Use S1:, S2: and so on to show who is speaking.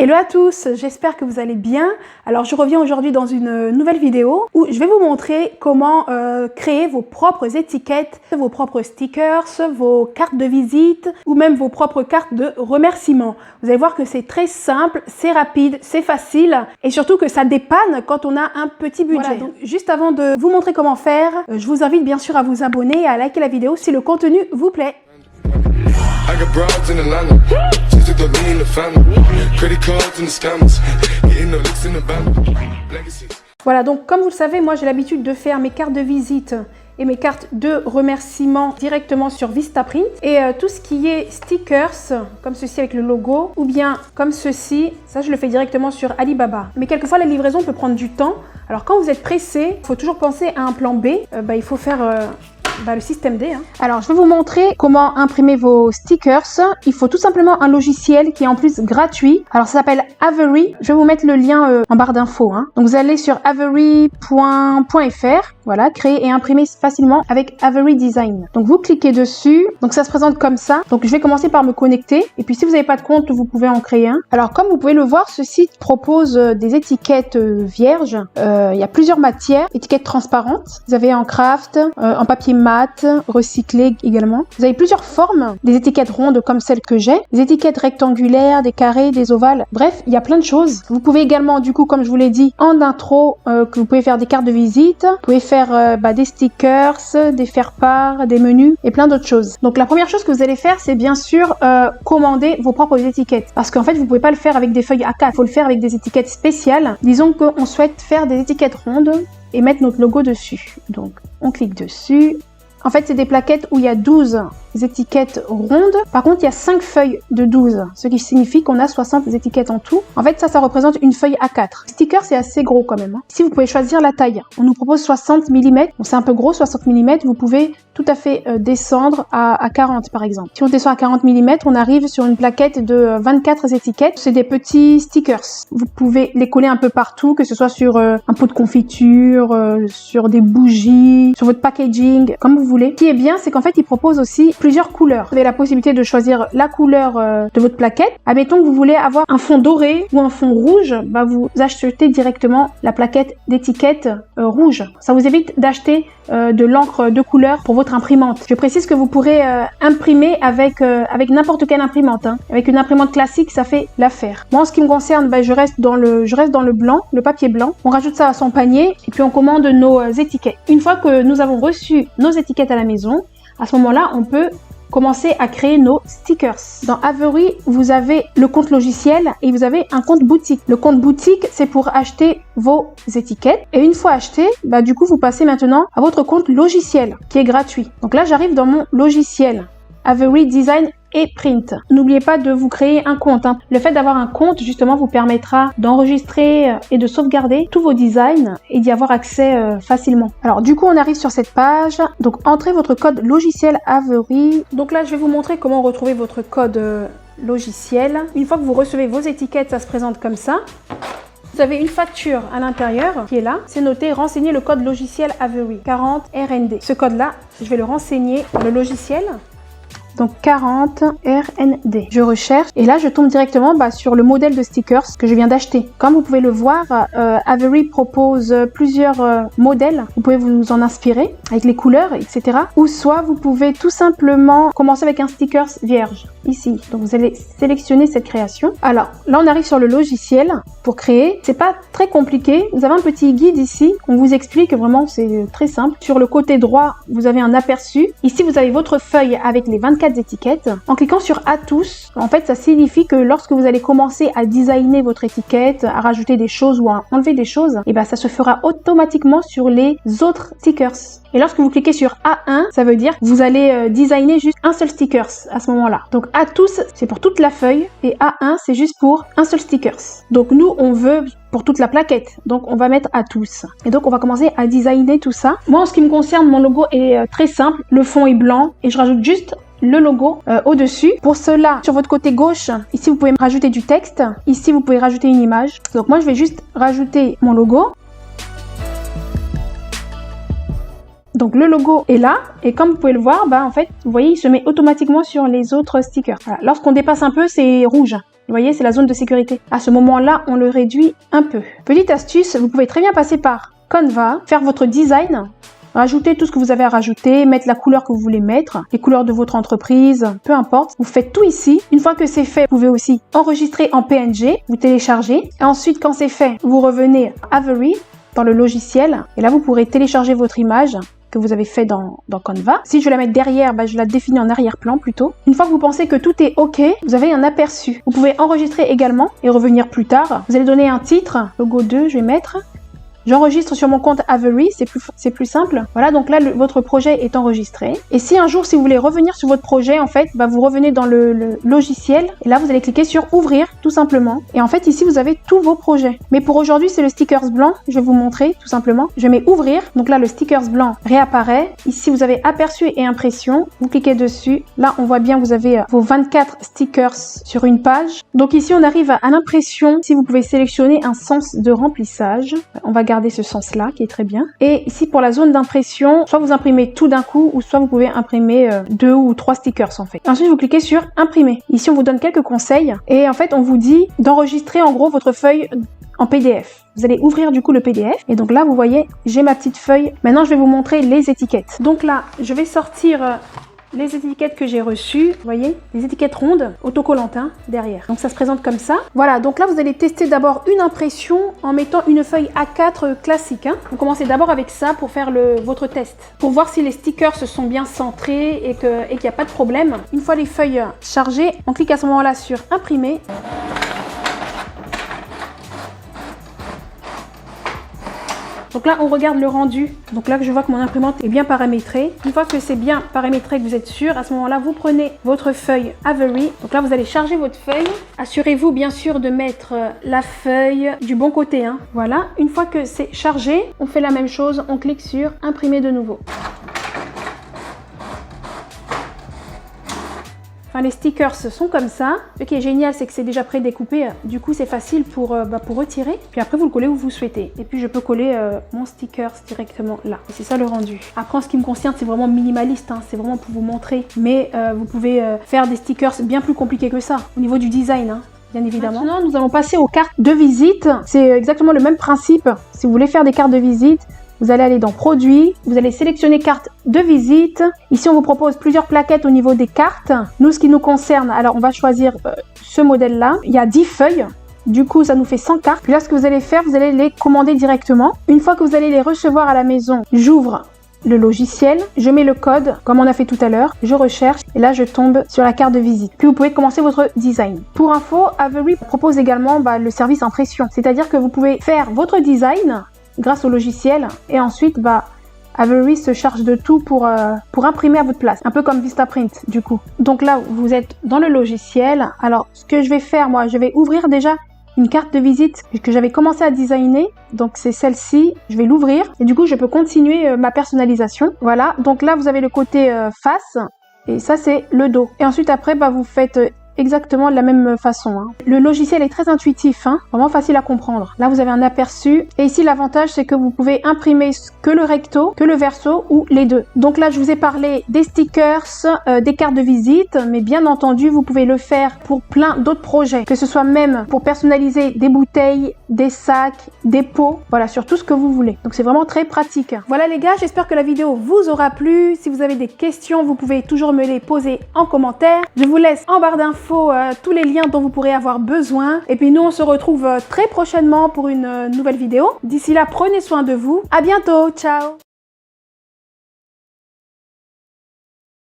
S1: Hello à tous, j'espère que vous allez bien. Alors je reviens aujourd'hui dans une nouvelle vidéo où je vais vous montrer comment créer vos propres étiquettes, vos propres stickers, vos cartes de visite ou même vos propres cartes de remerciement. Vous allez voir que c'est très simple, c'est rapide, c'est facile et surtout que ça dépanne quand on a un petit budget. Voilà, donc juste avant de vous montrer comment faire, je vous invite bien sûr à vous abonner et à liker la vidéo si le contenu vous plaît. I got broads in Atlanta, just to throw me in the family, credit cards and the scammers, getting no licks in the band, legacies. Voilà, donc comme vous le savez, moi j'ai l'habitude de faire mes cartes de visite et mes cartes de remerciement directement sur Vistaprint. Et tout ce qui est stickers, comme ceci avec le logo, ou bien comme ceci, ça je le fais directement sur Alibaba. Mais quelquefois la livraison peut prendre du temps. Alors quand vous êtes pressé, il faut toujours penser à un plan B. Il faut faire le système D. Alors, je vais vous montrer comment imprimer vos stickers. Il faut tout simplement un logiciel qui est en plus gratuit. Alors, ça s'appelle Avery. Je vais vous mettre le lien en barre d'infos. Donc, vous allez sur avery.fr. Voilà, créer et imprimer facilement avec Avery Design. Donc, vous cliquez dessus. Donc, ça se présente comme ça. Donc, je vais commencer par me connecter. Et puis, si vous n'avez pas de compte, vous pouvez en créer un. Alors, comme vous pouvez le voir, ce site propose des étiquettes vierges. Il y a plusieurs matières. Étiquettes transparentes. Vous avez en craft, en papier mat, recyclé également. Vous avez plusieurs formes, des étiquettes rondes comme celles que j'ai, des étiquettes rectangulaires, des carrés, des ovales, bref, il y a plein de choses. Vous pouvez également, du coup, comme je vous l'ai dit, en intro, que vous pouvez faire des cartes de visite, vous pouvez faire des stickers, des faire-part, des menus et plein d'autres choses. Donc la première chose que vous allez faire, c'est bien sûr commander vos propres étiquettes. Parce qu'en fait, vous pouvez pas le faire avec des feuilles A4, il faut le faire avec des étiquettes spéciales. Disons qu'on souhaite faire des étiquettes rondes et mettre notre logo dessus. Donc, on clique dessus. En fait, c'est des plaquettes où il y a 12 étiquettes rondes. Par contre, il y a 5 feuilles de 12, ce qui signifie qu'on a 60 étiquettes en tout. En fait, ça représente une feuille A4. Le sticker, c'est assez gros quand même. Ici, vous pouvez choisir la taille. On nous propose 60 mm. Bon, c'est un peu gros, 60 mm. Vous pouvez tout à fait descendre à 40, par exemple. Si on descend à 40 mm, on arrive sur une plaquette de 24 étiquettes. C'est des petits stickers. Vous pouvez les coller un peu partout, que ce soit sur un pot de confiture, sur des bougies, sur votre packaging, comme vous voulez. Ce qui est bien, c'est qu'en fait, ils proposent aussi plusieurs couleurs. Vous avez la possibilité de choisir la couleur de votre plaquette. Admettons que vous voulez avoir un fond doré ou un fond rouge, vous achetez directement la plaquette d'étiquette rouge. Ça vous évite d'acheter de l'encre de couleur pour votre imprimante. Je précise que vous pourrez imprimer avec n'importe quelle imprimante. Avec une imprimante classique, ça fait l'affaire. Moi, en ce qui me concerne, je reste dans le blanc, le papier blanc. On rajoute ça à son panier et puis on commande nos étiquettes. Une fois que nous avons reçu nos étiquettes à la maison, à ce moment-là, on peut commencer à créer nos stickers. Dans Avery, vous avez le compte logiciel et vous avez un compte boutique. Le compte boutique, c'est pour acheter vos étiquettes. Et une fois acheté, du coup, vous passez maintenant à votre compte logiciel qui est gratuit. Donc là, j'arrive dans mon logiciel Avery Design et Print. N'oubliez pas de vous créer un compte. Le fait d'avoir un compte, justement, vous permettra d'enregistrer et de sauvegarder tous vos designs et d'y avoir accès facilement. Alors, du coup, on arrive sur cette page. Donc, entrez votre code logiciel Avery. Donc là, je vais vous montrer comment retrouver votre code logiciel. Une fois que vous recevez vos étiquettes, ça se présente comme ça. Vous avez une facture à l'intérieur qui est là. C'est noté « Renseigner le code logiciel Avery 40 RND ». Ce code-là, je vais le renseigner dans le logiciel. Donc 40 RND. Je recherche et là je tombe directement sur le modèle de stickers que je viens d'acheter. Comme vous pouvez le voir, Avery propose plusieurs modèles. Vous pouvez vous en inspirer avec les couleurs, etc. Ou soit vous pouvez tout simplement commencer avec un stickers vierge. Ici, donc vous allez sélectionner cette création. Alors là on arrive sur le logiciel pour créer. C'est pas très compliqué. Vous avez un petit guide ici. On vous explique vraiment, c'est très simple. Sur le côté droit, vous avez un aperçu. Ici vous avez votre feuille avec les 24 étiquettes. En cliquant sur à tous, en fait ça signifie que lorsque vous allez commencer à designer votre étiquette, à rajouter des choses ou à enlever des choses, et ça se fera automatiquement sur les autres stickers. Et lorsque vous cliquez sur A1, ça veut dire que vous allez designer juste un seul sticker à ce moment-là. Donc à tous, c'est pour toute la feuille et A1, c'est juste pour un seul sticker. Donc nous, on veut pour toute la plaquette. Donc on va mettre à tous. Et donc on va commencer à designer tout ça. Moi, en ce qui me concerne, mon logo est très simple. Le fond est blanc et je rajoute juste le logo au-dessus. Pour cela, sur votre côté gauche, ici vous pouvez rajouter du texte. Ici vous pouvez rajouter une image. Donc moi je vais juste rajouter mon logo. Donc le logo est là et comme vous pouvez le voir, en fait, vous voyez, il se met automatiquement sur les autres stickers. Voilà. Lorsqu'on dépasse un peu, c'est rouge. Vous voyez, c'est la zone de sécurité. À ce moment-là, on le réduit un peu. Petite astuce, vous pouvez très bien passer par Canva, faire votre design, rajouter tout ce que vous avez à rajouter, mettre la couleur que vous voulez mettre, les couleurs de votre entreprise, peu importe. Vous faites tout ici. Une fois que c'est fait, vous pouvez aussi enregistrer en PNG, vous téléchargez. Et ensuite, quand c'est fait, vous revenez à Avery, dans le logiciel. Et là, vous pourrez télécharger votre image que vous avez fait dans Canva. Si je vais la mettre derrière, je la définis en arrière-plan plutôt. Une fois que vous pensez que tout est OK, vous avez un aperçu. Vous pouvez enregistrer également et revenir plus tard. Vous allez donner un titre, logo 2, je vais mettre. J'enregistre sur mon compte Avery, c'est plus simple. Voilà, donc là, votre projet est enregistré. Et si un jour, si vous voulez revenir sur votre projet, en fait, vous revenez dans le logiciel. Et là, vous allez cliquer sur Ouvrir, tout simplement. Et en fait, ici, vous avez tous vos projets. Mais pour aujourd'hui, c'est le stickers blanc. Je vais vous montrer, tout simplement. Je mets Ouvrir. Donc là, le stickers blanc réapparaît. Ici, vous avez Aperçu et Impression. Vous cliquez dessus. Là, on voit bien, vous avez vos 24 stickers sur une page. Donc ici, on arrive à l'impression. Si vous pouvez sélectionner un sens de remplissage. On va garder ce sens-là qui est très bien. Et ici pour la zone d'impression, soit vous imprimez tout d'un coup ou soit vous pouvez imprimer 2 ou 3 stickers en fait. Et ensuite vous cliquez sur imprimer. Ici on vous donne quelques conseils et en fait on vous dit d'enregistrer en gros votre feuille en PDF. Vous allez ouvrir du coup le PDF et donc là vous voyez j'ai ma petite feuille. Maintenant je vais vous montrer les étiquettes. Donc là je vais sortir les étiquettes que j'ai reçues, vous voyez, les étiquettes rondes, autocollantes derrière. Donc ça se présente comme ça. Voilà, donc là vous allez tester d'abord une impression en mettant une feuille A4 classique. Vous commencez d'abord avec ça pour faire votre test, pour voir si les stickers se sont bien centrés et qu'il n'y a pas de problème. Une fois les feuilles chargées, on clique à ce moment-là sur imprimer. Donc là, on regarde le rendu. Donc là, je vois que mon imprimante est bien paramétrée. Une fois que c'est bien paramétré, que vous êtes sûr, à ce moment-là, vous prenez votre feuille Avery. Donc là, vous allez charger votre feuille. Assurez-vous, bien sûr, de mettre la feuille du bon côté. Voilà. Une fois que c'est chargé, on fait la même chose. On clique sur imprimer de nouveau. Enfin, les stickers sont comme ça. Ce qui est génial, c'est que c'est déjà prédécoupé. Du coup, c'est facile pour retirer. Puis après, vous le collez où vous souhaitez. Et puis, je peux coller mon stickers directement là. Et c'est ça le rendu. Après, en ce qui me concerne, c'est vraiment minimaliste. C'est vraiment pour vous montrer. Mais vous pouvez faire des stickers bien plus compliqués que ça. Au niveau du design, bien évidemment. Maintenant, nous allons passer aux cartes de visite. C'est exactement le même principe. Si vous voulez faire des cartes de visite, vous allez aller dans Produits, vous allez sélectionner carte de visite. Ici, on vous propose plusieurs plaquettes au niveau des cartes. Nous, ce qui nous concerne, alors on va choisir ce modèle-là. Il y a 10 feuilles. Du coup, ça nous fait 100 cartes. Puis là, ce que vous allez faire, vous allez les commander directement. Une fois que vous allez les recevoir à la maison, j'ouvre le logiciel, je mets le code comme on a fait tout à l'heure, je recherche et là je tombe sur la carte de visite. Puis vous pouvez commencer votre design. Pour info, Avery propose également le service impression, c'est-à-dire que vous pouvez faire votre design grâce au logiciel et ensuite Avery se charge de tout pour imprimer à votre place, un peu comme Vistaprint du coup. Donc là vous êtes dans le logiciel. Alors ce que je vais faire, moi je vais ouvrir déjà une carte de visite que j'avais commencé à designer, donc c'est celle-ci, je vais l'ouvrir et du coup je peux continuer ma personnalisation. Voilà, donc là vous avez le côté face et ça c'est le dos. Et ensuite après vous faites exactement de la même façon. Le logiciel est très intuitif, vraiment facile à comprendre. Là, vous avez un aperçu. Et ici, l'avantage, c'est que vous pouvez imprimer que le recto, que le verso ou les deux. Donc là, je vous ai parlé des stickers, des cartes de visite, mais bien entendu, vous pouvez le faire pour plein d'autres projets, que ce soit même pour personnaliser des bouteilles, des sacs, des pots, voilà, sur tout ce que vous voulez. Donc c'est vraiment très pratique. Voilà les gars, j'espère que la vidéo vous aura plu. Si vous avez des questions, vous pouvez toujours me les poser en commentaire. Je vous laisse en barre d'infos tous les liens dont vous pourrez avoir besoin. Et puis nous, on se retrouve très prochainement pour une nouvelle vidéo. D'ici là, prenez soin de vous. À bientôt. Ciao.